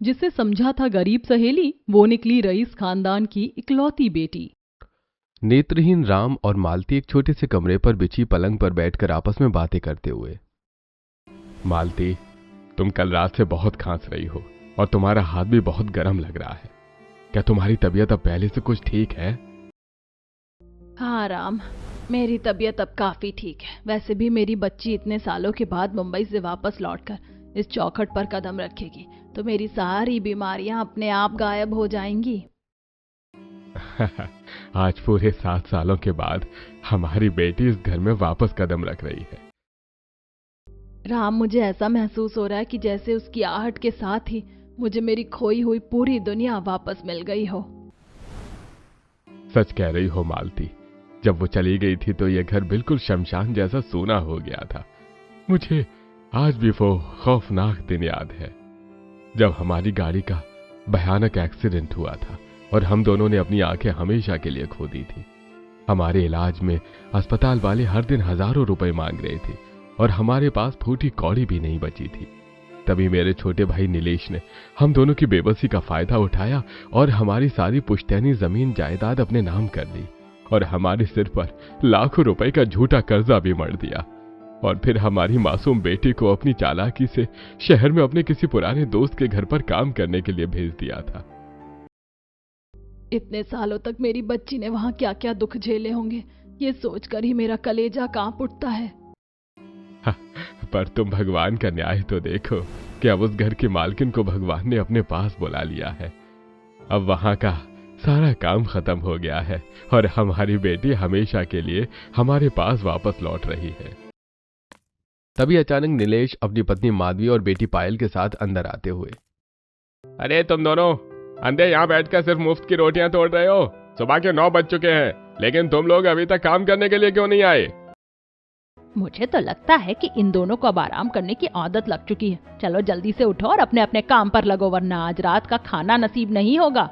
जिसे समझा था गरीब सहेली, वो निकली रईस खानदान की इकलौती बेटी। नेत्रहीन राम और मालती एक छोटे से कमरे पर बिछी पलंग पर बैठकर आपस में बातें करते हुए। मालती, तुम कल रात से बहुत खांस रही हो और तुम्हारा हाथ भी बहुत गर्म लग रहा है। क्या तुम्हारी तबीयत अब पहले से कुछ ठीक है? हाँ राम, मेरी तबीयत अब काफी ठीक है। वैसे भी मेरी बच्ची इतने सालों के बाद मुंबई से वापस लौटकर इस चौखट पर कदम रखेगी तो मेरी सारी बीमारियां अपने आप गायब हो जाएंगी। आज पूरे 7 सालों के बाद हमारी बेटी इस घर में वापस कदम रख रही है। राम, मुझे ऐसा महसूस हो रहा है कि जैसे उसकी आहट के साथ ही मुझे मेरी खोई हुई पूरी दुनिया वापस मिल गई हो। सच कह रही हो मालती, जब वो चली गई थी तो यह घर बिल्कुल शमशान जैसा सूना हो गया था। मुझे आज भी वो खौफनाक दिन याद है जब हमारी गाड़ी का भयानक एक्सीडेंट हुआ था और हम दोनों ने अपनी आंखें हमेशा के लिए खो दी थी। हमारे इलाज में अस्पताल वाले हर दिन हजारों रुपए मांग रहे थे और हमारे पास फूटी कौड़ी भी नहीं बची थी। तभी मेरे छोटे भाई नीलेश ने हम दोनों की बेबसी का फायदा उठाया और हमारी सारी पुश्तैनी जमीन जायदाद अपने नाम कर ली और हमारे सिर पर लाखों रुपए का झूठा कर्जा भी मढ़ दिया। और फिर हमारी मासूम बेटी को अपनी चालाकी से शहर में अपने किसी पुराने दोस्त के घर पर काम करने के लिए भेज दिया था। इतने सालों तक मेरी बच्ची ने वहां क्या क्या दुख झेले होंगे, ये सोचकर ही मेरा कलेजा कांप उठता है। पर तुम भगवान का न्याय तो देखो कि अब उस घर की मालकिन को भगवान ने अपने पास बुला लिया है। अब वहां का सारा काम खत्म हो गया है और हमारी बेटी हमेशा के लिए हमारे पास वापस लौट रही है। तभी अचानक नीलेश अपनी पत्नी माधवी और बेटी पायल के साथ अंदर आते हुए, अरे तुम दोनों अंधे यहाँ बैठकर सिर्फ मुफ्त की रोटियां तोड़ रहे हो? सुबह के 9 बज चुके हैं, लेकिन तुम लोग अभी तक काम करने के लिए क्यों नहीं आए? मुझे तो लगता है कि इन दोनों को अब आराम करने की आदत लग चुकी है। चलो जल्दी से उठो और अपने अपने काम पर लगो, वरना आज रात का खाना नसीब नहीं होगा।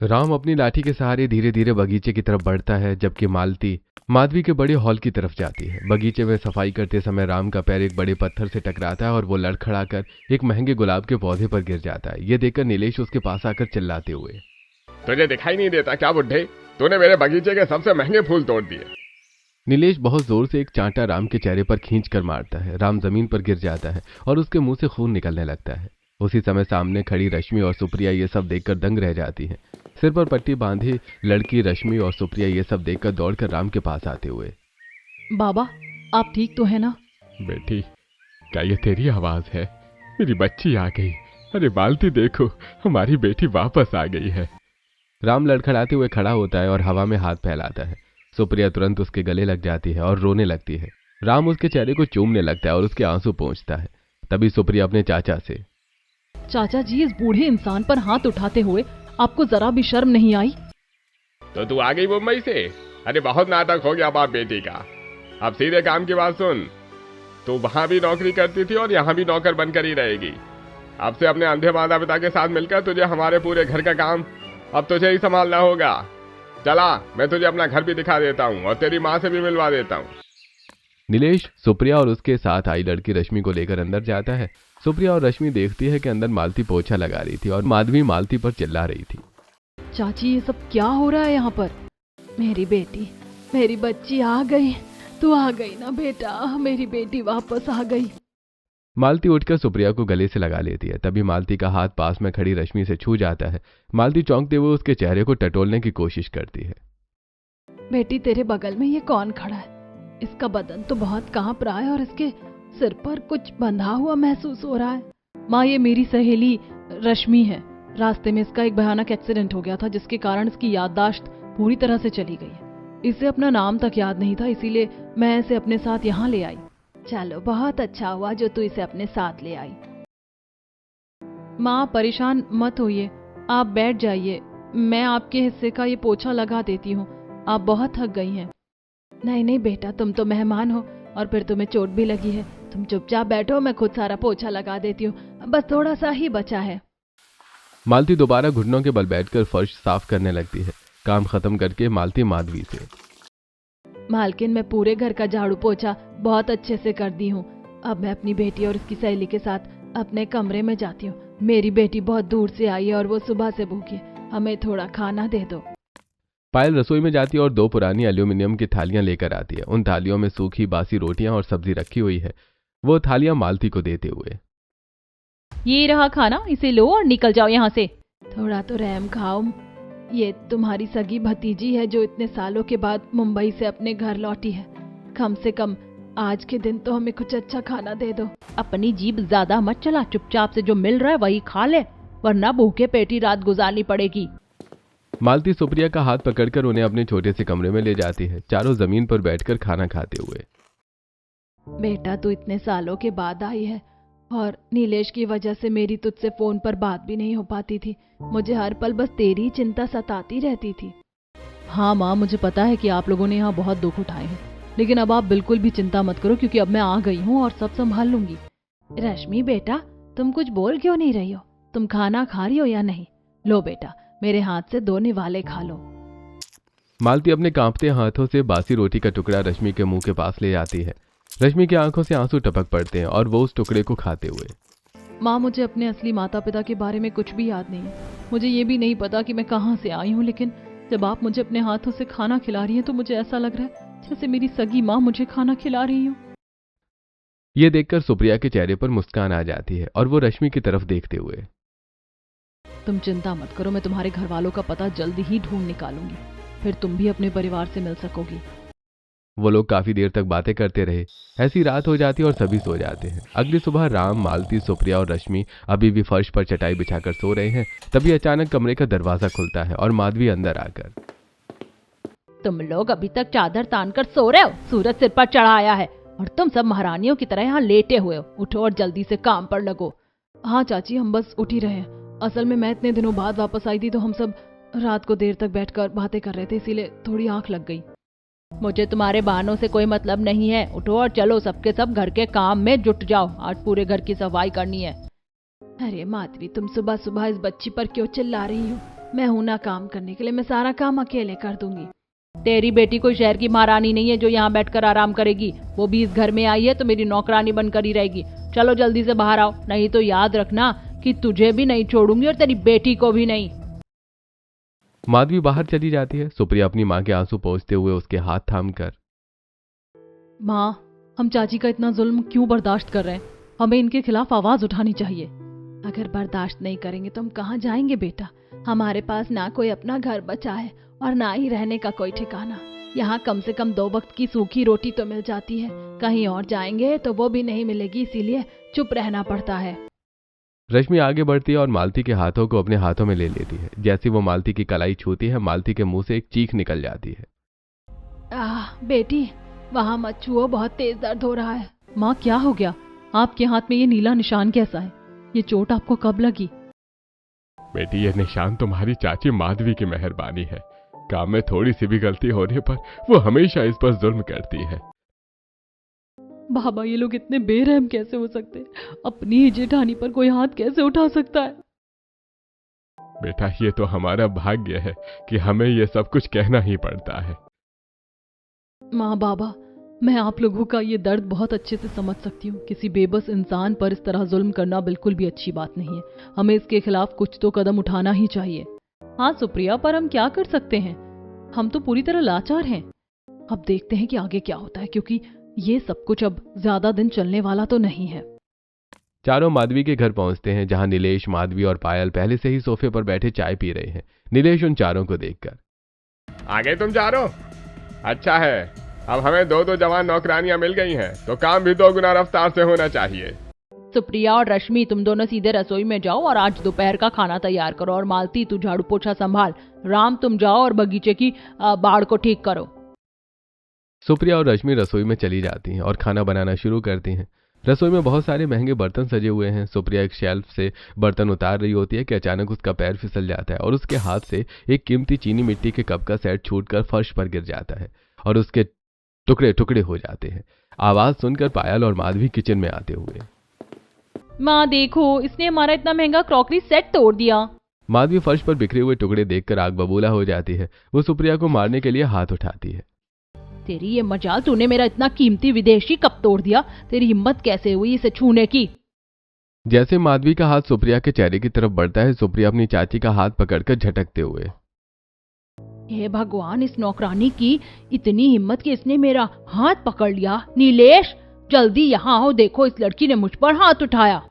राम अपनी लाठी के सहारे धीरे धीरे बगीचे की तरफ बढ़ता है, जबकि मालती माधवी के बड़े हॉल की तरफ जाती है। बगीचे में सफाई करते समय राम का पैर एक बड़े पत्थर से टकराता है और वो लड़खड़ाकर एक महंगे गुलाब के पौधे पर गिर जाता है। ये देखकर नीलेश उसके पास आकर चिल्लाते हुए, तुझे दिखाई नहीं देता क्या बुड्ढे? तूने मेरे बगीचे के सबसे महंगे फूल तोड़ दिए। नीलेश बहुत जोर से एक चांटा राम के चेहरे पर खींचकर मारता है। राम जमीन पर गिर जाता है और उसके मुंह से खून निकलने लगता है। उसी समय सामने खड़ी रश्मि और सुप्रिया ये सब देखकर दंग रह जाती हैं। सिर पर पट्टी बांधी लड़की रश्मि और सुप्रिया ये सब देखकर दौड़कर राम के पास आते हुए, बाबा, आप ठीक तो है ना? बेटी, क्या ये तेरी आवाज है? मेरी बच्ची आ गई। अरे मालती देखो, हमारी बेटी वापस आ गई है। राम लड़खड़ाते हुए खड़ा होता है और हवा में हाथ फैलाता है। सुप्रिया तुरंत उसके गले लग जाती है और रोने लगती है। राम उसके चेहरे को चूमने लगता है और उसके आंसू पोंछता है। तभी सुप्रिया अपने चाचा से, चाचा जी, इस बूढ़े इंसान पर हाथ उठाते हुए आपको जरा भी शर्म नहीं आई? तो तू आ गई मुंबई से? अरे बहुत नाटक हो गया बाप बेटी का। अब सीधे काम की बात सुन। तू वहां भी नौकरी करती थी और यहाँ भी नौकर बनकर ही रहेगी। अब से अपने अंधे माता पिता के साथ मिलकर तुझे हमारे पूरे घर का काम अब तुझे ही संभालना होगा। चला, मैं तुझे अपना घर भी दिखा देता हूँ और तेरी माँ से भी मिलवा देता हूँ। नीलेश सुप्रिया और उसके साथ आई लड़की रश्मि को लेकर अंदर जाता है। सुप्रिया और रश्मि देखती है कि अंदर मालती पोछा लगा रही थी और माधवी मालती पर चिल्ला रही थी, चाची, ये सब क्या हो रहा है यहाँ पर? मेरी बेटी, मेरी बच्ची आ गई। तू आ गई ना बेटा, मेरी बेटी वापस आ गई। मालती उठकर सुप्रिया को गले से लगा लेती है। तभी मालती का हाथ पास में खड़ी रश्मि से छू जाता है। मालती चौंकते हुए उसके चेहरे को टटोलने की कोशिश करती है। बेटी, तेरे बगल में ये कौन खड़ा है? इसका बदन तो बहुत कांप रहा है और इसके सिर पर कुछ बंधा हुआ महसूस हो रहा है। माँ, ये मेरी सहेली रश्मि है। रास्ते में इसका एक भयानक एक्सीडेंट हो गया था, जिसके कारण इसकी याददाश्त पूरी तरह से चली गई है। इसे अपना नाम तक याद नहीं था, इसीलिए मैं इसे अपने साथ यहाँ ले आई। चलो, बहुत अच्छा हुआ जो तू इसे अपने साथ ले आई। माँ, परेशान मत होइए, आप बैठ जाइए। मैं आपके हिस्से का ये पोछा लगा देती हूँ। आप बहुत थक गई हैं। नहीं नहीं बेटा, तुम तो मेहमान हो और फिर तुम्हें चोट भी लगी है। तुम चुपचाप बैठो, मैं खुद सारा पोछा लगा देती हूँ। बस थोड़ा सा ही बचा है। मालती दोबारा घुटनों के बल बैठकर फर्श साफ करने लगती है। काम खत्म करके मालती माधवी से, मालकिन, मैं पूरे घर का झाड़ू पोछा बहुत अच्छे से कर दी हूँ। अब मैं अपनी बेटी और उसकी सहेली के साथ अपने कमरे में जाती हूँ। मेरी बेटी बहुत दूर से आई है और वो सुबह से भूखी है, हमें थोड़ा खाना दे दो। पायल रसोई में जाती है और 2 पुरानी एल्यूमिनियम की थालियां लेकर आती है। उन थालियों में सूखी बासी रोटियां और सब्जी रखी हुई है। वो थालियां मालती को देते हुए, ये रहा खाना, इसे लो और निकल जाओ यहाँ से। थोड़ा तो रहम खाओ, ये तुम्हारी सगी भतीजी है जो इतने सालों के बाद मुंबई से अपने घर लौटी है। कम से कम आज के दिन तो हमें कुछ अच्छा खाना दे दो। अपनी जीभ ज्यादा मत चला, चुपचाप से जो मिल रहा है वही खा ले, वरना भूखे पेटी रात गुजारनी पड़ेगी। मालती सुप्रिया का हाथ पकड़कर उन्हें अपने छोटे से कमरे में ले जाती है। चारों जमीन पर बैठकर खाना खाते हुए, बेटा तू इतने सालों के बाद आई है और नीलेश की वजह से मेरी तुझसे फोन पर बात भी नहीं हो पाती थी। मुझे हर पल बस तेरी ही चिंता सताती रहती थी। हाँ माँ, मुझे पता है कि आप लोगों ने यहाँ बहुत दुख उठाए हैं, लेकिन अब आप बिल्कुल भी चिंता मत करो क्योंकि अब मैं आ गई हूँ और सब संभाल लूंगी। रश्मि बेटा, तुम कुछ बोल क्यों नहीं रही हो? तुम खाना खा रही हो या नहीं? लो बेटा, मेरे हाथ से 2 निवाले खा लो। मालती अपने कांपते हाथों से बासी रोटी का टुकड़ा रश्मि के मुंह के पास ले जाती है। रश्मि की आंखों से आंसू टपक पड़ते हैं और वो उस टुकड़े को खाते हुए, माँ, मुझे अपने असली माता पिता के बारे में कुछ भी याद नहीं है। मुझे ये भी नहीं पता कि मैं कहाँ से आई हूँ, लेकिन जब आप मुझे अपने हाथों से खाना खिला रही हैं तो मुझे ऐसा लग रहा है जैसे मेरी सगी माँ मुझे खाना खिला रही हो। ये देखकर सुप्रिया के चेहरे पर मुस्कान आ जाती है और वो रश्मि की तरफ देखते हुए, तुम चिंता मत करो, मैं तुम्हारे घर वालों का पता जल्दी ही ढूंढ निकालूंगी, फिर तुम भी अपने परिवार से मिल सकोगी। वो लोग काफी देर तक बातें करते रहे। ऐसी रात हो जाती है और सभी सो जाते हैं। अगली सुबह राम, मालती, सुप्रिया और रश्मि अभी भी फर्श पर चटाई बिछाकर सो रहे हैं। तभी अचानक कमरे का दरवाजा खुलता है और माधवी अंदर आकर, तुम लोग अभी तक चादर तान कर सो रहे हो? सूरज सिर पर चढ़ा आया है और तुम सब महारानियों की तरह यहाँ लेटे हुए हो। उठो और जल्दी से काम पर लगो। हाँ चाची, हम बस उठ ही रहे हैं। असल में मैं इतने दिनों बाद वापस आई थी तो हम सब रात को देर तक बैठकर बातें कर रहे थे, इसीलिए थोड़ी आंख लग गई। मुझे तुम्हारे बहानों से कोई मतलब नहीं है। उठो और चलो, सबके सब घर के काम में जुट जाओ। आज पूरे घर की सफाई करनी है। अरे माधवी, तुम सुबह सुबह इस बच्ची पर क्यों चिल्ला रही हो? मैं हूं ना काम करने के लिए, मैं सारा काम अकेले कर दूंगी। तेरी बेटी कोई शहर की महारानी नहीं है जो यहाँ बैठकर आराम करेगी। वो भी इस घर में आई है तो मेरी नौकरानी बनकर ही रहेगी। चलो जल्दी से बाहर आओ, नहीं तो याद रखना कि तुझे भी नहीं छोड़ूंगी और तेरी बेटी को भी नहीं। माधवी बाहर चली जाती है। सुप्रिया अपनी माँ के आंसू पोंछते हुए उसके हाथ थामकर, माँ, हम चाची का इतना जुल्म क्यों बर्दाश्त कर रहे हैं? हमें इनके खिलाफ आवाज उठानी चाहिए। अगर बर्दाश्त नहीं करेंगे तो हम कहाँ जाएंगे बेटा? हमारे पास ना कोई अपना घर बचा है और ना ही रहने का कोई ठिकाना। यहाँ कम से कम 2 वक्त की सूखी रोटी तो मिल जाती है, कहीं और जाएंगे तो वो भी नहीं मिलेगी, इसीलिए चुप रहना पड़ता है। रश्मि आगे बढ़ती है और मालती के हाथों को अपने हाथों में ले लेती है। जैसे वो मालती की कलाई छूती है, मालती के मुंह से एक चीख निकल जाती है। बेटी, वहाँ मत छुओ, बहुत तेज दर्द हो रहा है। माँ, क्या हो गया? आपके हाथ में ये नीला निशान कैसा है? ये चोट आपको कब लगी? बेटी, ये निशान तुम्हारी चाची माधवी की मेहरबानी है। काम में थोड़ी सी भी गलती होने पर वो हमेशा इस पर जुल्म करती है। बाबा, ये लोग इतने बेरहम कैसे हो सकते हैं? अपनी ही जेठानी पर कोई हाथ कैसे उठा सकता है? बेटा, ये तो हमारा भाग्य है कि हमें ये सब कुछ कहना ही पड़ता है। माँ बाबा, मैं आप लोगों का ये दर्द बहुत अच्छे से समझ सकती हूँ। किसी बेबस इंसान पर इस तरह जुल्म करना बिल्कुल भी अच्छी बात नहीं है। हमें इसके खिलाफ कुछ तो कदम उठाना ही चाहिए। हाँ सुप्रिया, पर हम क्या कर सकते हैं? हम तो पूरी तरह लाचार हैं। अब देखते हैं कि आगे क्या होता है, क्योंकि ये सब कुछ अब ज्यादा दिन चलने वाला तो नहीं है। चारों माधवी के घर पहुंचते हैं, जहां नीलेश, माधवी और पायल पहले से ही सोफे पर बैठे चाय पी रहे हैं। नीलेश उन चारों को देखकर, आ गए तुम चारों? अच्छा है, अब हमें 2 जवान नौकरानियां मिल गई हैं, तो काम भी 2 गुना रफ्तार से होना चाहिए। सुप्रिया और रश्मि, तुम दोनों सीधे रसोई में जाओ और आज दोपहर का खाना तैयार करो। और मालती, तू झाड़ू पोछा संभाल। राम, तुम जाओ और बगीचे की बाड़ को ठीक करो। सुप्रिया और रश्मि रसोई में चली जाती हैं और खाना बनाना शुरू करती हैं। रसोई में बहुत सारे महंगे बर्तन सजे हुए हैं। सुप्रिया एक शेल्फ से बर्तन उतार रही होती है कि अचानक उसका पैर फिसल जाता है और उसके हाथ से एक कीमती चीनी मिट्टी के कप का सेट छूटकर फर्श पर गिर जाता है और उसके टुकड़े टुकड़े हो जाते हैं। आवाज सुनकर पायल और माधवी किचन में आते हुए, माँ देखो, इसने हमारा इतना महंगा क्रॉकरी सेट तोड़ दिया। माधवी फर्श पर बिखरे हुए टुकड़े देखकर आग बबूला हो जाती है। वो सुप्रिया को मारने के लिए हाथ उठाती है। तेरी ये मजाल, तूने मेरा इतना कीमती विदेशी कप तोड़ दिया। तेरी हिम्मत कैसे हुई इसे छूने की? जैसे माधवी का हाथ सुप्रिया के चेहरे की तरफ बढ़ता है, सुप्रिया अपनी चाची का हाथ पकड़कर झटकते हुए, हे भगवान, इस नौकरानी की इतनी हिम्मत कि इसने मेरा हाथ पकड़ लिया। नीलेश, जल्दी यहाँ आओ, देखो इस लड़की ने मुझ पर हाथ उठाया।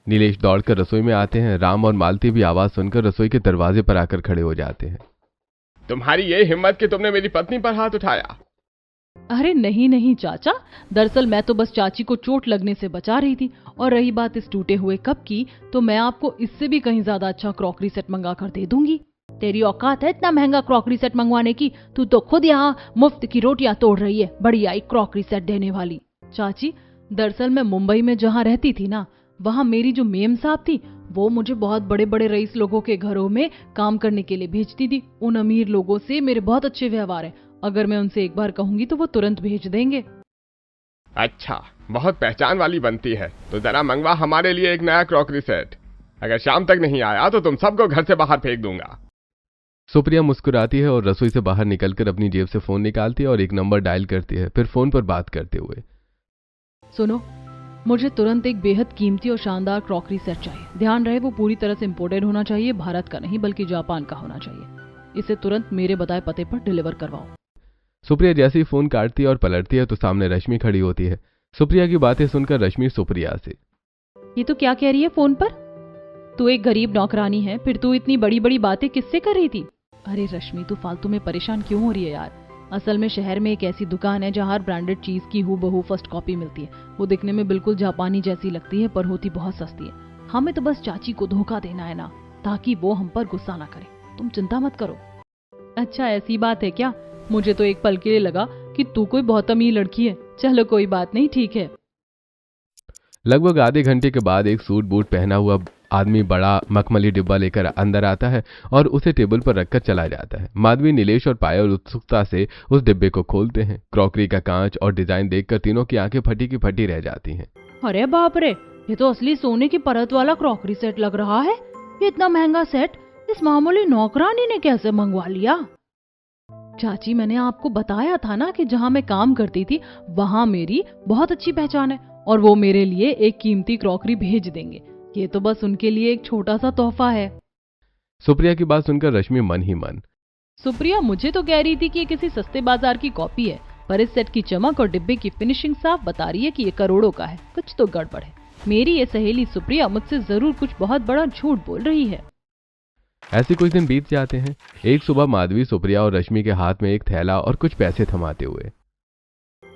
नीलेश दौड़कर रसोई में आते हैं। राम और मालती भी आवाज सुनकर रसोई के दरवाजे पर आकर खड़े हो जाते हैं। तुम्हारी ये हिम्मत कि तुमने मेरी पत्नी पर हाथ उठाया? अरे नहीं नहीं चाचा, दरअसल मैं तो बस चाची को चोट लगने से बचा रही थी। और रही बात इस टूटे हुए कप की, तो मैं आपको इससे भी कहीं ज्यादा अच्छा क्रॉकरी सेट मंगा कर दे दूंगी। तेरी औकात है इतना महंगा क्रॉकरी सेट मंगवाने की? तू तो खुद यहाँ मुफ्त की रोटियां तोड़ रही है, बढ़िया एक क्रॉकरी सेट देने वाली। चाची, दरअसल मैं मुंबई में जहाँ रहती थी ना, वहाँ मेरी जो मेम साहब थी, वो मुझे बहुत बड़े बड़े रईस लोगों के घरों में काम करने के लिए भेजती थी। उन अमीर लोगों से मेरे बहुत अच्छे व्यवहार है। अगर मैं उनसे एक बार कहूंगी तो वो तुरंत भेज देंगे। अच्छा, बहुत पहचान वाली बनती है। तो जरा मंगवा हमारे लिए एक नया क्रॉकरी सेट। अगर शाम तक नहीं आया तो तुम सबको घर से बाहर फेंक दूंगा। सुप्रिया मुस्कुराती है और रसोई से बाहर निकलकर अपनी जेब से फोन निकालती है और एक नंबर डायल करती है, फिर फोन पर बात करते हुए, सुनो, मुझे तुरंत एक बेहद कीमती और शानदार क्रॉकरी सेट चाहिए। ध्यान रहे वो पूरी तरह से इम्पोर्टेड होना चाहिए, भारत का नहीं बल्कि जापान का होना चाहिए। इसे तुरंत मेरे बताए पते पर डिलीवर करवाओ। सुप्रिया जैसे ही फोन काटती है और पलटती है तो सामने रश्मि खड़ी होती है। सुप्रिया की बातें सुनकर रश्मि सुप्रिया से, ये तो क्या कह रही है फोन पर? तू एक गरीब नौकरानी है, फिर तू इतनी बड़ी बड़ी बातें किससे कर रही थी? अरे रश्मि, तू फालतू में परेशान क्यों हो रही है यार? असल में शहर में एक ऐसी दुकान है जहाँ हर ब्रांडेड चीज की हूबहू फर्स्ट कॉपी मिलती है। वो दिखने में बिल्कुल जापानी जैसी लगती है, पर होती बहुत सस्ती है। हमें तो बस चाची को धोखा देना है ना, ताकि वो हम पर गुस्सा ना करे। तुम चिंता मत करो। अच्छा, ऐसी बात है क्या? मुझे तो एक पल के लिए लगा कि तू कोई बहुत अमीर लड़की है। चलो कोई बात नहीं, ठीक है। लगभग आधे घंटे के बाद एक सूट बूट पहना हुआ आदमी बड़ा मखमली डिब्बा लेकर अंदर आता है और उसे टेबल पर रखकर चला जाता है। माधवी, नीलेश और पायल उत्सुकता से उस डिब्बे को खोलते हैं। क्रॉकरी का कांच और डिजाइन देखकर तीनों की आंखें फटी की फटी रह जाती हैं। अरे बाप रे, ये तो असली सोने की परत वाला क्रॉकरी सेट लग रहा है। ये इतना महंगा सेट इस मामूली नौकरानी ने कैसे मंगवा लिया? चाची, मैंने आपको बताया था ना कि जहाँ मैं काम करती थी वहाँ मेरी बहुत अच्छी पहचान है और वो मेरे लिए एक कीमती क्रॉकरी भेज देंगे। ये तो बस उनके लिए एक छोटा सा तोहफा है। सुप्रिया की बात सुनकर रश्मि मन ही मन, सुप्रिया मुझे तो कह रही थी कि ये किसी सस्ते बाजार की कॉपी है, पर इस सेट की चमक और डिब्बे की फिनिशिंग साफ बता रही है कि ये करोड़ों का है। कुछ तो गड़बड़ है। मेरी ये सहेली सुप्रिया मुझसे जरूर कुछ बहुत बड़ा झूठ बोल रही है। ऐसे कुछ दिन बीत जाते हैं। एक सुबह माधवी सुप्रिया और रश्मि के हाथ में एक थैला और कुछ पैसे थमाते हुए,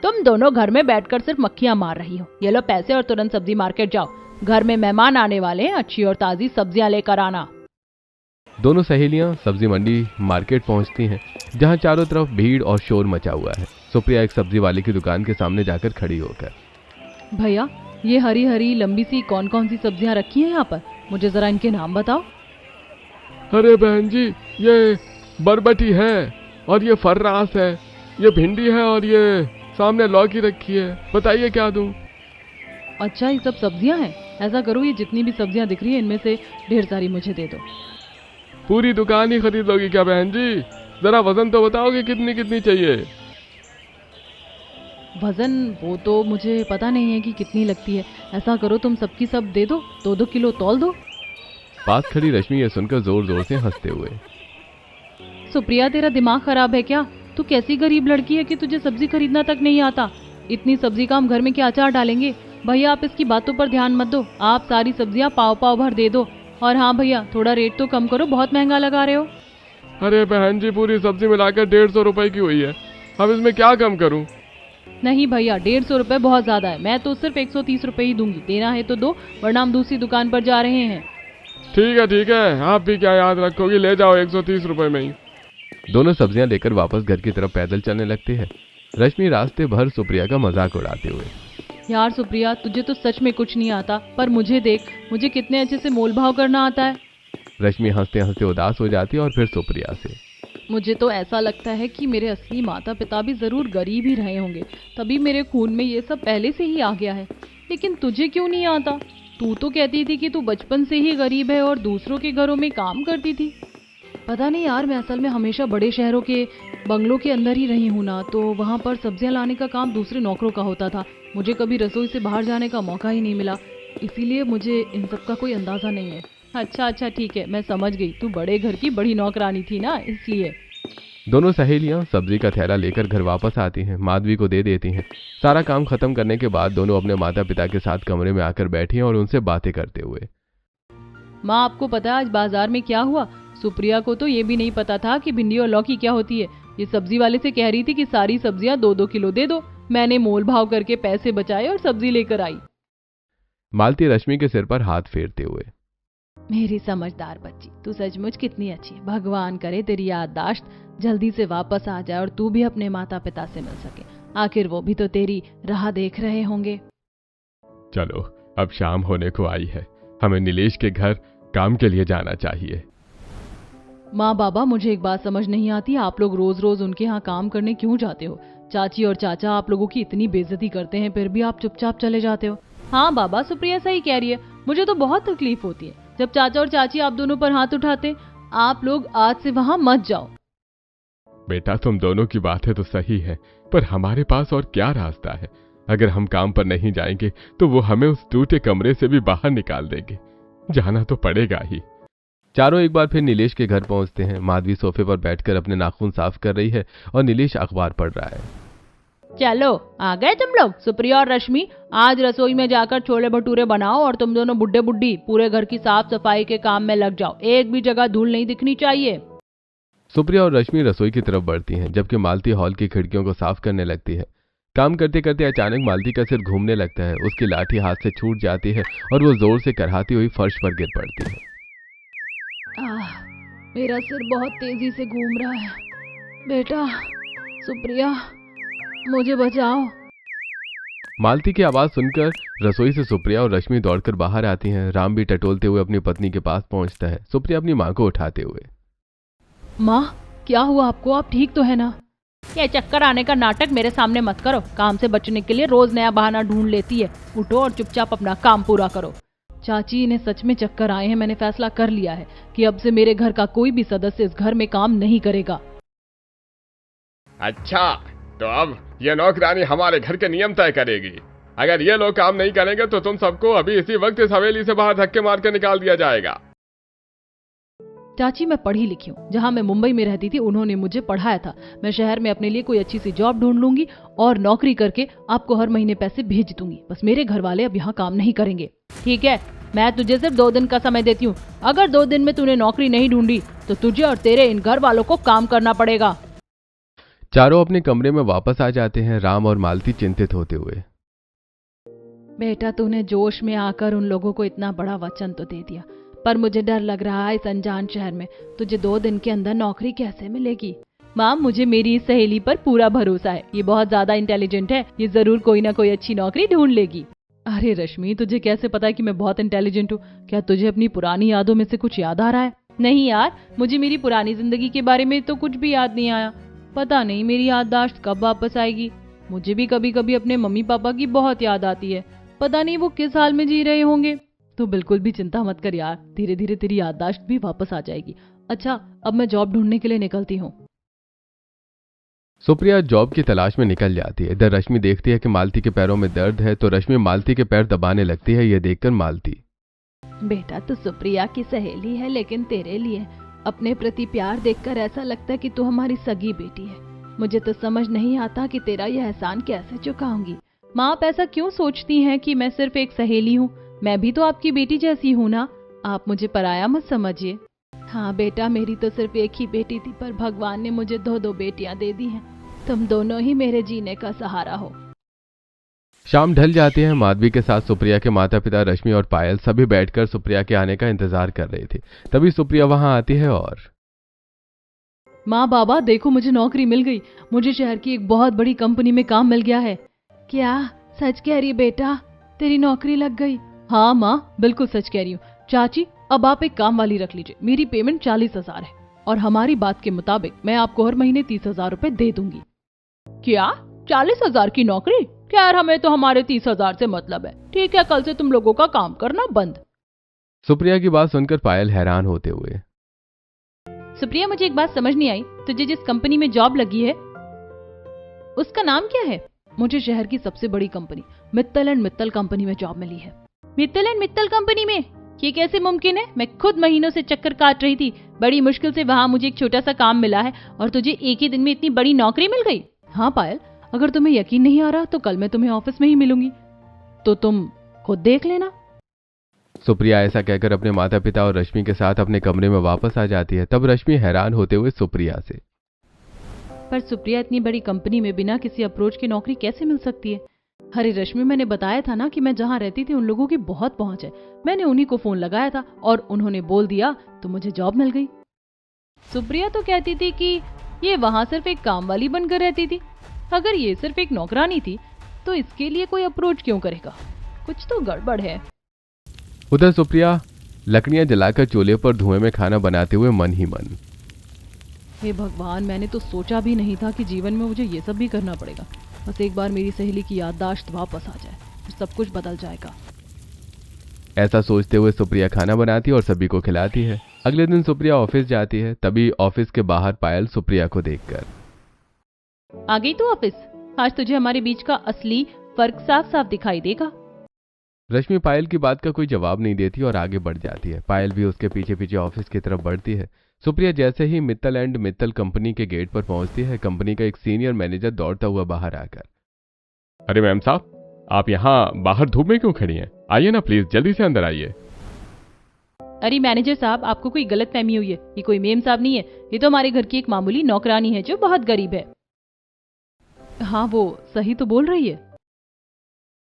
तुम दोनों घर में बैठकर सिर्फ मक्खियां मार रही हो। ये लो पैसे और तुरंत सब्जी मार्केट जाओ। घर में मेहमान आने वाले हैं, अच्छी और ताजी सब्जियां लेकर आना। दोनों सहेलियां सब्जी मंडी मार्केट पहुंचती हैं, जहां चारों तरफ भीड़ और शोर मचा हुआ है। सुप्रिया एक सब्जी वाले की दुकान के सामने जाकर खड़ी होकर, भैया, ये हरी हरी लंबी सी कौन कौन सी सब्जियां रखी हैं यहाँ पर? मुझे जरा इनके नाम बताओ। अरे बहन जी, ये बरबटी है और ये फर्रास है, ये भिंडी है और ये सामने लौकी रखी है। बताइए क्या दूं? अच्छा, ये सब सब्जियां हैं। ऐसा करो, ये जितनी भी सब्जियां दिख रही है इनमें से ढेर सारी मुझे दे दो। पूरी दुकान ही खरीद लोगी क्या बहन जी? जरा वजन तो बताओगे कितनी कितनी चाहिए? वजन वो तो मुझे पता नहीं है कि कितनी लगती है। ऐसा करो, तुम सबकी सब दे दो, 2-2 किलो तौल दो। पास खड़ी रश्मि ये सुनकर जोर जोर से हंसते हुए, सुप्रिया, तेरा दिमाग खराब है क्या? तू कैसी गरीब लड़की है कि तुझे सब्जी खरीदना तक नहीं आता? इतनी सब्जी का हम घर में क्या अचार डालेंगे? भैया, आप इसकी बातों पर ध्यान मत दो। आप सारी सब्जियां पाव पाव भर दे दो। और हाँ भैया, थोड़ा रेट तो कम करो, बहुत महंगा लगा रहे हो। अरे बहन जी, पूरी सब्जी मिलाकर 150 रुपए की हुई है। अब इसमें क्या कम करूं? नहीं भैया, 150 रुपए बहुत ज्यादा है। मैं तो सिर्फ 130 रुपए ही दूंगी। देना है तो दो, वरना हम दूसरी दुकान पर जा रहे हैं। ठीक है, आप भी क्या याद रखोगी? ले जाओ 130 रुपए में ही। दोनों सब्जियां लेकर वापस घर की तरफ पैदल चलने लगते हैं। रश्मि रास्ते भर सुप्रिया का मजाक उड़ाते हुए, यार सुप्रिया, तुझे तो सच में कुछ नहीं आता, पर मुझे देख, मुझे कितने अच्छे से मोल भाव करना आता है। रश्मि हंसते हंसते उदास हो जाती है और फिर सुप्रिया से, मुझे तो ऐसा लगता है कि मेरे असली माता पिता भी जरूर गरीब ही रहे होंगे, तभी मेरे खून में ये सब पहले से ही आ गया है। लेकिन तुझे क्यों नहीं आता? तू तो कहती थी कि तू बचपन से ही गरीब है और दूसरों के घरों में काम करती थी। पता नहीं यार, मैं असल में हमेशा बड़े शहरों के बंगलों के अंदर ही रही हूँ ना, तो वहाँ पर सब्जियाँ लाने का काम दूसरे नौकरों का होता था। मुझे कभी रसोई से बाहर जाने का मौका ही नहीं मिला। इसीलिए मुझे इन सब का कोई अंदाजा नहीं है। अच्छा अच्छा ठीक है, मैं समझ गई, तू बड़े घर की बड़ी नौकरानी थी ना, इसलिए। दोनों सहेलियां सब्जी का थैला लेकर घर वापस आती हैं, माधवी को दे देती हैं। सारा काम खत्म करने के बाद दोनों अपने माता पिता के साथ कमरे में आकर बैठी हैं और उनसे बातें करते हुए। माँ, आपको पता है आज बाजार में क्या हुआ? सुप्रिया को तो ये भी नहीं पता था कि भिंडी और लौकी क्या होती है। ये सब्जी वाले से कह रही थी कि सारी सब्जियां 2-2 किलो दे दो। मैंने मोल भाव करके पैसे बचाए और सब्जी लेकर आई। मालती रश्मि के सिर पर हाथ फेरते हुए। मेरी समझदार बच्ची, तू सचमुच कितनी अच्छी है। भगवान करे तेरी याददाश्त जल्दी से वापस आ जाए और तू भी अपने माता पिता से मिल सके। आखिर वो भी तो तेरी राह देख रहे होंगे। चलो, अब शाम होने को आई है, हमें नीलेश के घर काम के लिए जाना चाहिए। माँ बाबा, मुझे एक बात समझ नहीं आती, आप लोग रोज रोज उनके यहाँ काम करने क्यों जाते हो? चाची और चाचा आप लोगों की इतनी बेइज्जती करते हैं, फिर भी आप चुपचाप चले जाते हो। हाँ बाबा, सुप्रिया सही कह रही है। मुझे तो बहुत तकलीफ होती है जब चाचा और चाची आप दोनों पर हाथ उठाते। आप लोग आज से वहां मत जाओ। बेटा, तुम दोनों की बातें तो सही है, पर हमारे पास और क्या रास्ता है? अगर हम काम पर नहीं जाएंगे तो वो हमें उस टूटे कमरे से भी बाहर निकाल देंगे। जाना तो पड़ेगा ही। चारों एक बार फिर नीलेश के घर पहुंचते हैं। माधवी सोफे पर बैठकर अपने नाखून साफ कर रही है और नीलेश अखबार पढ़ रहा है। चलो, आ गए तुम लोग। सुप्रिया और रश्मि, आज रसोई में जाकर छोले भटूरे बनाओ और तुम दोनों बुड्ढे बुड्ढी पूरे घर की साफ सफाई के काम में लग जाओ। एक भी जगह धूल नहीं दिखनी चाहिए। सुप्रिया और रश्मि रसोई की तरफ बढ़ती हैं, जबकि मालती हॉल की खिड़कियों को साफ करने लगती है। काम करते करते अचानक मालती का सिर घूमने लगता है। उसकी लाठी हाथ से छूट जाती है और वो जोर से कराहती हुई फर्श पर गिर पड़ती है। मेरा सिर बहुत तेजी से घूम रहा है। बेटा, सुप्रिया, मुझे बचाओ। मालती की आवाज सुनकर रसोई से सुप्रिया और रश्मि दौड़कर बाहर आती हैं। राम भी टटोलते हुए अपनी पत्नी के पास पहुंचता है, सुप्रिया अपनी मां को उठाते हुए। माँ, क्या हुआ आपको? आप ठीक तो है ना? ये चक्कर आने का नाटक मेरे सामने मत करो। काम से बचने के लिए रोज नया बहाना ढूंढ लेती है। उठो और चुपचाप अपना काम पूरा करो। चाची, इन्हें सच में चक्कर आए हैं। मैंने फैसला कर लिया है कि अब से मेरे घर का कोई भी सदस्य इस घर में काम नहीं करेगा। अच्छा, तो अब ये नौकरानी हमारे घर के नियम तय करेगी। अगर ये लोग काम नहीं करेंगे तो तुम सबको अभी इसी वक्त इस हवेली से बाहर धक्के मार के निकाल दिया जाएगा। चाची, मैं पढ़ी लिखी हूँ। जहाँ मैं मुंबई में रहती थी उन्होंने मुझे पढ़ाया था। मैं शहर में अपने लिए कोई अच्छी सी जॉब ढूंढ लूंगी और नौकरी करके आपको हर महीने पैसे भेज दूंगी। बस मेरे घर वाले अब यहाँ काम नहीं करेंगे। ठीक है, मैं तुझे सिर्फ 2 दिन का समय देती हूँ। अगर 2 दिन में तूने नौकरी नहीं ढूंढी तो तुझे और तेरे इन घर वालों को काम करना पड़ेगा। चारों अपने कमरे में वापस आ जाते हैं, राम और मालती चिंतित होते हुए। बेटा, तूने जोश में आकर उन लोगों को इतना बड़ा वचन तो दे दिया, पर मुझे डर लग रहा है इस अनजान शहर में तुझे 2 दिन के अंदर नौकरी कैसे मिलेगी। माँ, मुझे मेरी इस सहेली पर पूरा भरोसा है। ये बहुत ज्यादा इंटेलिजेंट है। ये जरूर कोई ना कोई अच्छी नौकरी ढूंढ लेगी। अरे रश्मि, तुझे कैसे पता है कि मैं बहुत इंटेलिजेंट हूँ? क्या तुझे अपनी पुरानी यादों में से कुछ याद आ रहा है? नहीं यार, मुझे मेरी पुरानी जिंदगी के बारे में तो कुछ भी याद नहीं आया। पता नहीं मेरी याददाश्त कब वापस आएगी। मुझे भी कभी कभी अपने मम्मी पापा की बहुत याद आती है। पता नहीं वो किस हाल में जी रहे होंगे। तो बिल्कुल भी चिंता मत कर यार, धीरे धीरे तेरी याददाश्त भी वापस आ जाएगी। अच्छा, अब मैं जॉब ढूंढने के लिए निकलती हूँ। सुप्रिया जॉब की तलाश में निकल जाती है। इधर रश्मि देखती है कि मालती के पैरों में दर्द है तो रश्मि मालती के पैर दबाने लगती है। यह देखकर मालती, बेटा, तू सुप्रिया की सहेली है, लेकिन तेरे लिए अपने प्रति प्यार देखकर ऐसा लगता है कि तू हमारी सगी बेटी है। मुझे तो समझ नहीं आता कि तेरा यह एहसान कैसे चुकाऊंगी। माँ, आप ऐसा क्यों सोचती हैं कि मैं सिर्फ एक सहेली हूँ? मैं भी तो आपकी बेटी जैसी हूँ ना। आप मुझे पराया मत समझिए। हाँ बेटा, मेरी तो सिर्फ एक ही बेटी थी, पर भगवान ने मुझे 2 बेटियां दे दी हैं। तुम दोनों ही मेरे जीने का सहारा हो। शाम ढल जाती है। माधवी के साथ सुप्रिया के माता पिता रश्मि और पायल सभी बैठकर सुप्रिया के आने का इंतजार कर रहे थे। तभी सुप्रिया वहां आती है और माँ बाबा, देखो मुझे नौकरी मिल गई। मुझे शहर की एक बहुत बड़ी कंपनी में काम मिल गया है। क्या सच कह रही बेटा? तेरी नौकरी लग गई? हाँ माँ, बिल्कुल सच कह रही हूँ। चाची, अब आप एक काम वाली रख लीजिए। मेरी पेमेंट 40,000 है और हमारी बात के मुताबिक मैं आपको हर महीने 30,000 रुपए दे दूंगी। क्या 40,000 की नौकरी? खैर, हमें तो हमारे 30,000 से मतलब है। ठीक है, कल से तुम लोगों का काम करना बंद। सुप्रिया की बात सुनकर पायल हैरान होते हुए, सुप्रिया, मुझे एक बात समझ नहीं आई। तुझे जिस कंपनी में जॉब लगी है उसका नाम क्या है? मुझे शहर की सबसे बड़ी company Mittal and Mittal company में जॉब मिली है। मित्तल एंड मित्तल कंपनी में? ये कैसे मुमकिन है? मैं खुद महीनों से चक्कर काट रही थी, बड़ी मुश्किल से वहाँ मुझे एक छोटा सा काम मिला है और तुझे एक ही दिन में इतनी बड़ी नौकरी मिल गई। हाँ पायल, अगर तुम्हें यकीन नहीं आ रहा तो कल मैं तुम्हें ऑफिस में ही मिलूंगी, तो तुम खुद देख लेना। सुप्रिया ऐसा कहकर अपने माता पिता और रश्मि के साथ अपने कमरे में वापस आ जाती है। तब रश्मि हैरान होते हुए सुप्रिया से, पर सुप्रिया, इतनी बड़ी कंपनी में बिना किसी अप्रोच की नौकरी कैसे मिल सकती है? अरे रश्मि, मैंने बताया था ना कि मैं जहाँ रहती थी उन लोगों की बहुत पहुंच है। मैंने उन्हीं को फोन लगाया था और उन्होंने बोल दिया तो मुझे जॉब मिल गई। सुप्रिया तो कहती थी कि ये वहां सिर्फ एक काम वाली बनकर रहती थी। अगर ये सिर्फ एक नौकरानी थी तो इसके लिए कोई अप्रोच क्यों करेगा? कुछ तो गड़बड़ है। उधर सुप्रिया लकड़ियां जलाकर चूल्हे पर धुएं में खाना बनाते हुए मन ही मन, हे भगवान, मैंने तो सोचा भी नहीं था कि जीवन में मुझे ये सब भी करना पड़ेगा। बस एक बार मेरी सहेली की याददाश्त वापस आ जाए तो सब कुछ बदल जाएगा। ऐसा सोचते हुए सुप्रिया खाना बनाती और सभी को खिलाती है। अगले दिन सुप्रिया ऑफिस जाती है। तभी ऑफिस के बाहर पायल सुप्रिया को देखकर, आ गई तू ऑफिस? आज तुझे हमारे बीच का असली फर्क साफ साफ दिखाई देगा। रश्मि पायल की बात का कोई जवाब नहीं देती और आगे बढ़ जाती है। पायल भी उसके पीछे पीछे ऑफिस की तरफ बढ़ती है। सुप्रिया जैसे ही मित्तल एंड मित्तल कंपनी के गेट पर पहुंचती है, कंपनी का एक सीनियर मैनेजर दौड़ता हुआ बाहर आकर, अरे मैम साहब, आप यहाँ बाहर धूप में क्यों खड़ी हैं? आइए ना प्लीज, जल्दी से अंदर आइए। अरे मैनेजर साहब, आपको कोई गलत फहमी हुई है। ये कोई मेम साहब नहीं है, ये तो हमारे घर की एक मामूली नौकरानी है जो बहुत गरीब है। हाँ, वो सही तो बोल रही है।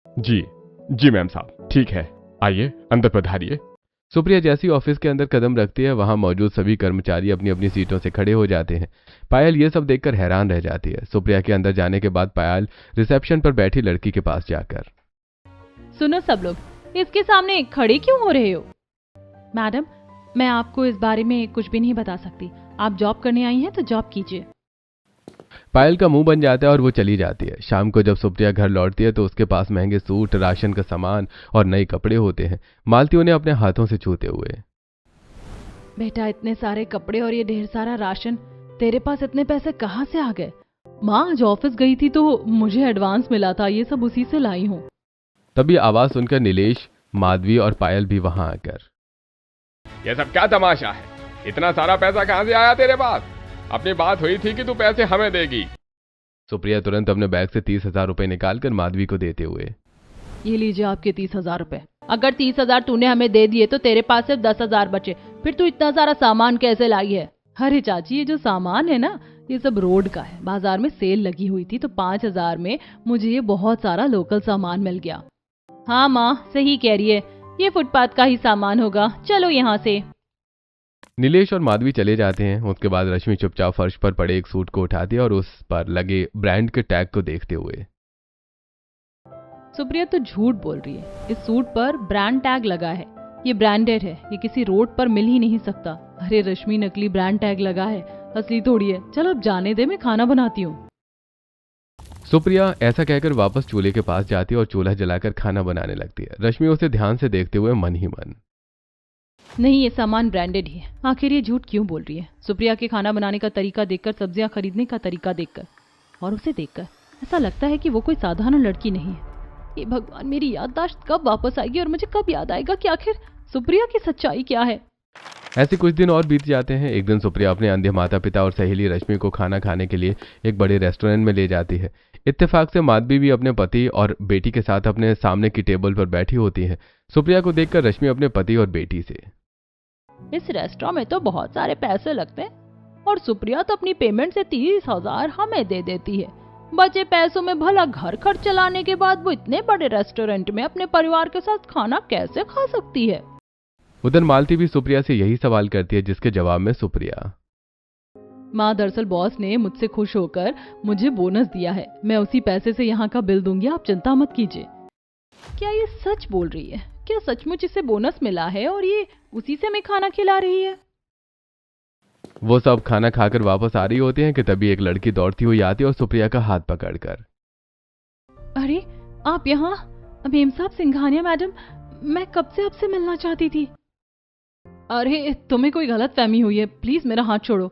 जी जी मैम साहब, ठीक है, आइए अंदर पधारिए। सुप्रिया जैसी ऑफिस के अंदर कदम रखती है, वहां मौजूद सभी कर्मचारी अपनी अपनी सीटों से खड़े हो जाते हैं। पायल ये सब देखकर हैरान रह जाती है। सुप्रिया के अंदर जाने के बाद पायल रिसेप्शन पर बैठी लड़की के पास जाकर, सुनो सब लोग, इसके सामने खड़े क्यों हो रहे हो? मैडम, मैं आपको इस बारे में कुछ भी नहीं बता सकती। आप जॉब करने आई हैं तो जॉब कीजिए। पायल का मुंह बन जाता है और वो चली जाती है। शाम को जब सुप्रिया घर लौटती है तो उसके पास महंगे सूट, राशन का सामान और नए कपड़े होते हैं। मालती उन्हें अपने हाथों से छूते हुए, बेटा, इतने सारे कपड़े और ये ढेर सारा राशन, तेरे पास इतने पैसे कहाँ से आ गए? माँ आज ऑफिस गई थी तो मुझे एडवांस मिला था, ये सब उसी से लाई हूँ। तभी आवाज सुनकर नीलेश, माधवी और पायल भी वहां आकर, ये सब क्या तमाशा है? इतना सारा पैसा कहाँ से आया तेरे पास? अपनी बात हुई थी कि तू पैसे हमें देगी। सुप्रिया तुरंत अपने बैग से 30,000 रुपए निकालकर माधवी को देते हुए, ये लीजिए आपके 30,000 रुपए। अगर 30,000 तूने हमें दे दिए तो तेरे पास सिर्फ 10,000 बचे। फिर तू इतना सारा सामान कैसे लाई है? अरे चाची, ये जो सामान है ना, ये सब रोड का है। बाजार में सेल लगी हुई थी तो 5,000 में मुझे ये बहुत सारा लोकल सामान मिल गया। हाँ माँ, सही कह रही है, ये फुटपाथ का ही सामान होगा। चलो यहाँ से। नीलेश और माधवी चले जाते हैं। उसके बाद रश्मि चुपचाप फर्श पर पड़े एक सूट को उठाती है और उस पर लगे ब्रांड के टैग को देखते हुए, सुप्रिया तो झूठ बोल रही है। इस सूट पर ब्रांड टैग लगा है, ये ब्रांडेड है, ये किसी रोड पर मिल ही नहीं सकता। अरे रश्मि, नकली ब्रांड टैग लगा है, असली थोड़ी है। चलो अब जाने दे, मैं खाना बनाती हूँ। सुप्रिया ऐसा कहकर वापस चूल्हे के पास जाती है और चूल्हा जलाकर खाना बनाने लगती है। रश्मि उसे ध्यान से देखते हुए मन ही मन, नहीं, ये सामान ब्रांडेड ही है। आखिर ये झूठ क्यों बोल रही है? सुप्रिया के खाना बनाने का तरीका देखकर, सब्जियां खरीदने का तरीका देखकर और उसे देखकर ऐसा लगता है कि वो कोई साधारण लड़की नहीं है। ये भगवान, मेरी याददाश्त कब वापस आएगी और मुझे कब याद आएगा कि आखिर सुप्रिया की सच्चाई क्या है? ऐसे कुछ दिन और बीत जाते हैं। एक दिन सुप्रिया अपने अंधे माता पिता और सहेली रश्मि को खाना खाने के लिए एक बड़े रेस्टोरेंट में ले जाती है। इत्तेफाक से माधवी भी अपने पति और बेटी के साथ अपने सामने की टेबल पर बैठी होती है। सुप्रिया को देखकर रश्मि अपने पति और बेटी से, इस रेस्टोरेंट में तो बहुत सारे पैसे लगते हैं और सुप्रिया तो अपनी पेमेंट से 30,000 हमें दे देती है। बचे पैसों में भला घर खर्च चलाने के बाद वो इतने बड़े रेस्टोरेंट में अपने परिवार के साथ खाना कैसे खा सकती है? उधर मालती भी सुप्रिया से यही सवाल करती है, जिसके जवाब में सुप्रिया, माँ, दरअसल बॉस ने मुझसे खुश होकर मुझे बोनस दिया है। मैं उसी पैसे से यहाँ का बिल दूंगी, आप चिंता मत कीजिए। क्या ये सच बोल रही है? क्या सचमुच इसे बोनस मिला है और ये उसी से हमें खाना खिला रही है? वो सब खाना खाकर वापस आ रही होती हैं कि तभी एक लड़की दौड़ती हुई आती है और सुप्रिया का हाथ पकड़कर, अरे आप यहाँ? मेम साहब, सिंघानिया मैडम, मैं कब से आपसे मिलना चाहती थी। अरे तुम्हें कोई गलत फहमी हुई है, प्लीज मेरा हाथ छोड़ो।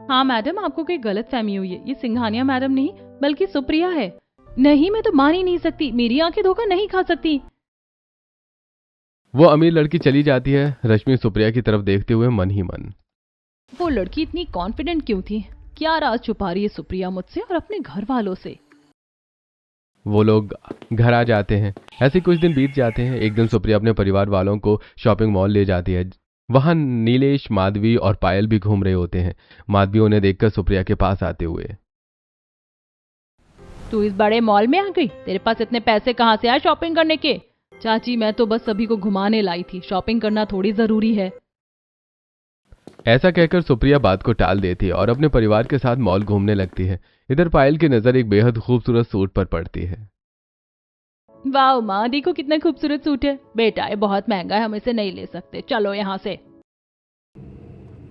हाँ मैडम, आपको कोई गलत फहमी हुई है। ये सिंघानिया मैडम नहीं बल्कि सुप्रिया है। नहीं, मैं तो मान ही नहीं सकती, मेरी आंखें धोखा नहीं खा सकती। वो अमीर लड़की चली जाती है। रश्मि सुप्रिया की तरफ देखते हुए मन ही मन, वो लड़की इतनी कॉन्फिडेंट क्यों थी? क्या राज छुपा रही है सुप्रिया मुझसे और अपने घर वालों से? वो लोग घर आ जाते हैं। ऐसे कुछ दिन बीत जाते हैं। एक दिन सुप्रिया अपने परिवार वालों को शॉपिंग मॉल ले जाती है। वहां नीलेश, माधवी और पायल भी घूम रहे होते हैं। माधवी उन्हें देखकर सुप्रिया के पास आते हुए, तू इस बड़े मॉल में आ गई? तेरे पास इतने पैसे कहाँ से आए शॉपिंग करने के? चाची, मैं तो बस सभी को घुमाने लाई थी, शॉपिंग करना थोड़ी जरूरी है। ऐसा कहकर सुप्रिया बात को टाल देती है और अपने परिवार के साथ मॉल घूमने लगती है। इधर पायल की नजर एक बेहद खूबसूरत सूट पर पड़ती है। वाह माँ, देखो कितना खूबसूरत सूट है। बेटा ये बहुत महंगा है, हम इसे नहीं ले सकते, चलो यहाँ से।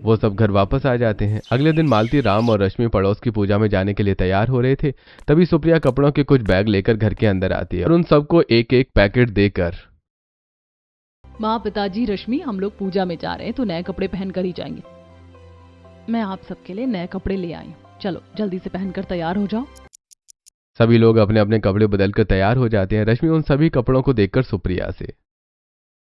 वो सब घर वापस आ जाते हैं। अगले दिन मालती, राम और रश्मि पड़ोस की पूजा में जाने के लिए तैयार हो रहे थे। तभी सुप्रिया कपड़ों के कुछ बैग लेकर घर के अंदर आती है और उन सबको एक एक पैकेट देकर, माँ, पिताजी, रश्मि, हम लोग पूजा में जा रहे हैं तो नए कपड़े पहन कर ही जाएंगे। मैं आप सबके लिए नए कपड़े ले आई हूँ, चलो जल्दी से पहनकर तैयार हो जाओ। सभी लोग अपने अपने कपड़े बदलकर तैयार हो जाते हैं। रश्मि उन सभी कपड़ों को देखकर सुप्रिया से,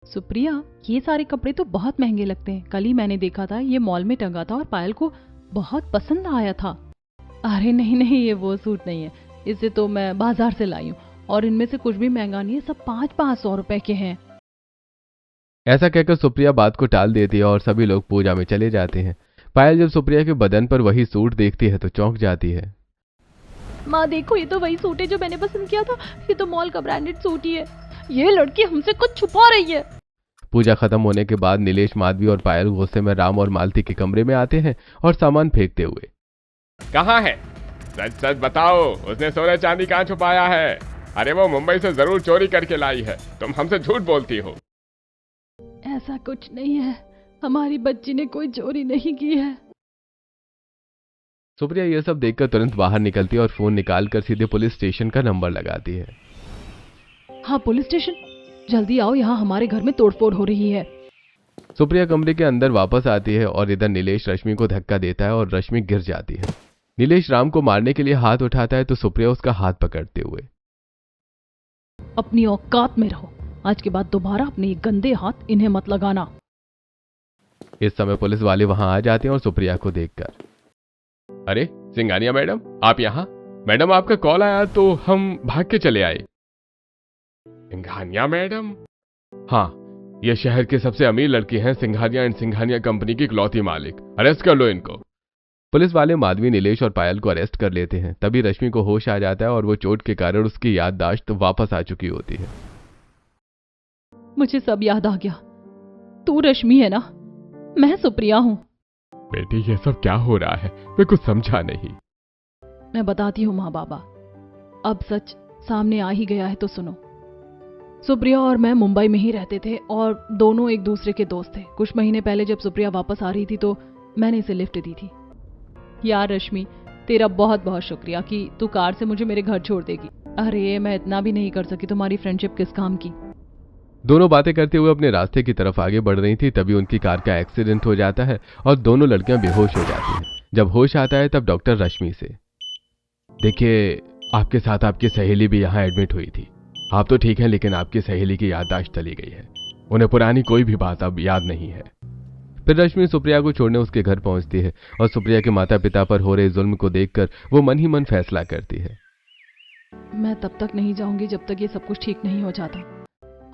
सुप्रिया, ये सारे कपड़े तो बहुत महंगे लगते हैं। कल ही मैंने देखा था, ये मॉल में टंगा था और पायल को बहुत पसंद आया था। अरे नहीं नहीं, ये वो सूट नहीं है, इसे तो मैं बाजार से लाई हूँ और इनमें से कुछ भी महंगा नहीं है, सब 500 रुपए के हैं। ऐसा कहकर सुप्रिया बात को टाल देती है और सभी लोग पूजा में चले जाते हैं। पायल जब सुप्रिया के बदन पर वही सूट देखती है तो चौंक जाती है। माँ देखो, ये तो वही सूट है जो मैंने पसंद किया था। ये तो मॉल का ब्रांडेड सूट ही है। ये लड़की हमसे कुछ छुपा रही है। पूजा खत्म होने के बाद नीलेश, माधवी और पायल गुस्से में राम और मालती के कमरे में आते हैं और सामान फेंकते हुए, कहाँ है? सच सच बताओ, उसने सोने चांदी कहाँ छुपाया है? अरे वो मुंबई से जरूर चोरी करके लाई है, तुम हमसे झूठ बोलती हो। ऐसा कुछ नहीं है, हमारी बच्ची ने कोई चोरी नहीं की है। सुप्रिया यह सब देखकर तुरंत बाहर निकलती है और फोन निकालकर सीधे पुलिस स्टेशन का नंबर लगाती है। हाँ पुलिस स्टेशन, जल्दी आओ, यहाँ हमारे घर में तोड़फोड़ हो रही है। सुप्रिया कमरे के अंदर वापस आती है और इधर नीलेश रश्मि को धक्का देता है और रश्मि गिर जाती है। नीलेश राम को मारने के लिए हाथ उठाता है तो सुप्रिया उसका हाथ पकड़ते हुए, अपनी औकात में रहो, आज के बाद दोबारा अपने ये गंदे हाथ इन्हें मत लगाना। इस समय पुलिस वाले वहां आ जाते हैं और सुप्रिया को देखकर, अरे सिंघानिया मैडम, आप यहाँ? मैडम आपका कॉल आया तो हम भाग के चले आए। सिंघानिया मैडम? हाँ, ये शहर की सबसे अमीर लड़की है, सिंघानिया एंड सिंघानिया कंपनी की इकलौती मालिक। अरेस्ट कर लो इनको। पुलिस वाले माधवी, नीलेश और पायल को अरेस्ट कर लेते हैं। तभी रश्मि को होश आ जाता है और वो चोट के कारण उसकी याददाश्त वापस आ चुकी होती है। मुझे सब याद आ गया, तू रश्मि है ना? मैं सुप्रिया हूँ। बेटी ये सब क्या हो रहा है? मैं कुछ समझा नहीं। मैं बताती हूँ माँ बाबा, अब सच सामने आ ही गया है तो सुनो। सुप्रिया और मैं मुंबई में ही रहते थे और दोनों एक दूसरे के दोस्त थे। कुछ महीने पहले जब सुप्रिया वापस आ रही थी तो मैंने इसे लिफ्ट दी थी। यार रश्मि, तेरा बहुत बहुत शुक्रिया कि तू कार से मुझे मेरे घर छोड़ देगी। अरे मैं इतना भी नहीं कर सकी, तुम्हारी फ्रेंडशिप किस काम की। दोनों बातें करते हुए अपने रास्ते की तरफ आगे बढ़ रही थी। तभी उनकी कार का एक्सीडेंट हो जाता है और दोनों लड़कियां बेहोश हो जाती हैं। जब होश आता है तब डॉक्टर रश्मि से, देखिए आपके साथ आपकी सहेली भी यहाँ एडमिट हुई थी। आप तो ठीक हैं, लेकिन आपकी सहेली की याददाश्त चली गई है, उन्हें पुरानी कोई भी बात अब याद नहीं है। फिर रश्मि सुप्रिया को छोड़ने उसके घर पहुंचती है और सुप्रिया के माता पिता पर हो रहे जुल्म को देखकर वो मन ही मन फैसला करती है, मैं तब तक नहीं जाऊंगी जब तक ये सब कुछ ठीक नहीं हो जाता।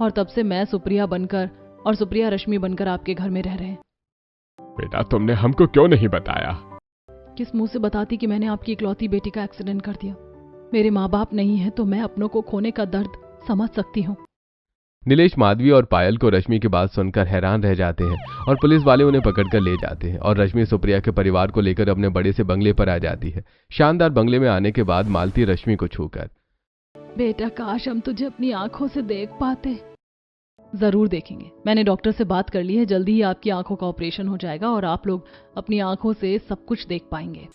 और तब से मैं सुप्रिया बनकर और सुप्रिया रश्मि बनकर आपके घर में रह रहे हैं। बेटा तुमने हमको क्यों नहीं बताया? किस मुंह से बताती कि मैंने आपकी इकलौती बेटी का एक्सीडेंट कर दिया। मेरे माँ बाप नहीं है तो मैं अपनों को खोने का दर्द समझ सकती हूँ। नीलेश, माधवी और पायल को रश्मि की बात सुनकर हैरान रह जाते हैं और पुलिस वाले उन्हें पकड़कर ले जाते हैं और रश्मि सुप्रिया के परिवार को लेकर अपने बड़े से बंगले पर आ जाती है। शानदार बंगले में आने के बाद मालती रश्मि को छूकर, बेटा काश हम तुझे अपनी आंखों से देख पाते। जरूर देखेंगे, मैंने डॉक्टर से बात कर ली है, जल्दी ही आपकी आंखों का ऑपरेशन हो जाएगा और आप लोग अपनी आंखों से सब कुछ देख पाएंगे।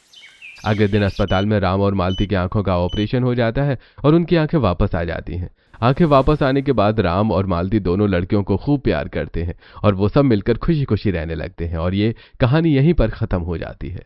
अगले दिन अस्पताल में राम और मालती की आंखों का ऑपरेशन हो जाता है और उनकी आंखें वापस आ जाती हैं। आंखें वापस आने के बाद राम और मालती दोनों लड़कियों को खूब प्यार करते हैं और वो सब मिलकर खुशी खुशी रहने लगते हैं और ये कहानी यहीं पर खत्म हो जाती है।